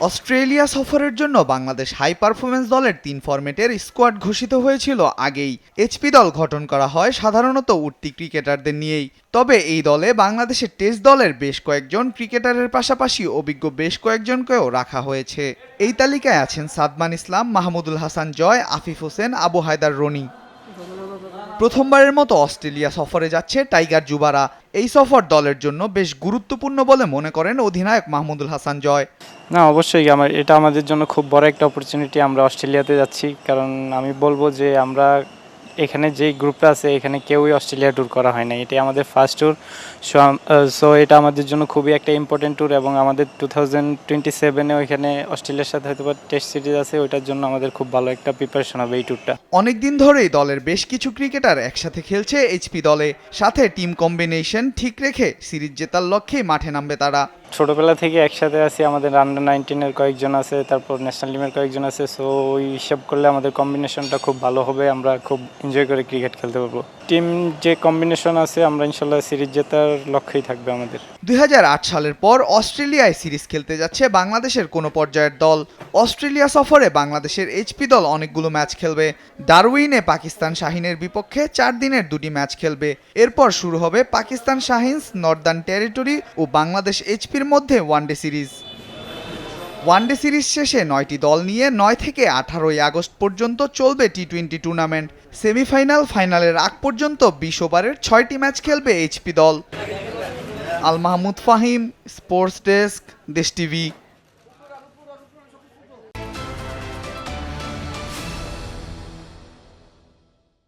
Australia সফরের জন্য Bangladesh high performance দলের ৩ ফরম্যাটের স্কোয়াড ঘোষিত হয়েছিল আগেই। এইচপি দল গঠন করা হয় সাধারণত উঠতি ক্রিকেটারদের নিয়েই। তবে এই দলে বাংলাদেশের টেস্ট দলের বেশ কয়েকজন ক্রিকেটারের পাশাপাশি অভিজ্ঞ বেশ কয়েকজনকেও রাখা হয়েছে। এই তালিকায় আছেন সাদমান ইসলাম, মাহমুদুল হাসান জয়, আফিফ হোসেন, আবু হায়দার রনি। প্রথমবারের মতো অস্ট্রেলিয়া সফরে যাচ্ছে টাইগার যুবারা। এই সফর দলের জন্য বেশ গুরুত্বপূর্ণ বলে মনে করেন অধিনায়ক মাহমুদুল হাসান জয়। না, অবশ্যই এটা আমাদের জন্য খুব বড় একটা অপরচুনিটি। আমরা অস্ট্রেলিয়াতে যাচ্ছি, কারণ আমি বলবো যে আমরা এখানে যেই গ্রুপটা আছে এখানে কেউই অস্ট্রেলিয়া ট্যুর করা হয় না, এটাই আমাদের ফার্স্ট ট্যুর। সো এটা আমাদের জন্য খুবই একটা ইম্পর্টেন্ট ট্যুর, এবং আমাদের 2027-এও এখানে অস্ট্রেলিয়ার সাথে হয়তো টেস্ট সিরিজ আছে, ওইটার জন্য আমাদের খুব ভালো একটা প্রিপারেশন হবে এই ট্যুরটা। অনেকদিন ধরেই দলের বেশ কিছু ক্রিকেটার একসাথে খেলছে এইচপি দলে। সাথে টিম কম্বিনেশন ঠিক রেখে সিরিজ জেতার লক্ষ্যেই মাঠে নামবে তারা। ছোটোবেলা থেকে একসাথে আছি, আমাদের আন্ডার-19-এর কয়েকজন আছে, তারপর ন্যাশনাল টিমের কয়েকজন আছে। সো ওই হিসাব করলে আমাদের কম্বিনেশনটা খুব ভালো হবে, আমরা খুব এনজয় করে ক্রিকেট খেলতে পারবো। টিম যে কম্বিনেশন আছে, আমরা ইনশাল্লাহ সিরিজ জেতার লক্ষ্যেই থাকবে আমাদের। 2008 সালের পর অস্ট্রেলিয়ায় সিরিজ খেলতে যাচ্ছে বাংলাদেশের কোনো পর্যায়ের দল। অস্ট্রেলিয়া সফরে বাংলাদেশের এইচপি দল অনেকগুলো ম্যাচ খেলবে। ডারউইনে পাকিস্তান শাহিনের বিপক্ষে 4 দিনের 2টি ম্যাচ খেলবে। এরপর শুরু হবে পাকিস্তান শাহিনস, নর্দার্ন টেরিটরি ও বাংলাদেশ এইচপির মধ্যে ওয়ানডে সিরিজ। ওয়ানডে সিরিজ শেষে 9টি দল নিয়ে 9 থেকে 18 আগস্ট পর্যন্ত চলবে টি-20 টুর্নামেন্ট। সেমিফাইনাল, ফাইনালের আগ পর্যন্ত 20 ওভারের 6টি ম্যাচ খেলবে এইচপি দল। আল মাহমুদ ফাহিম, স্পোর্টস ডেস্ক, দেশ টিভি।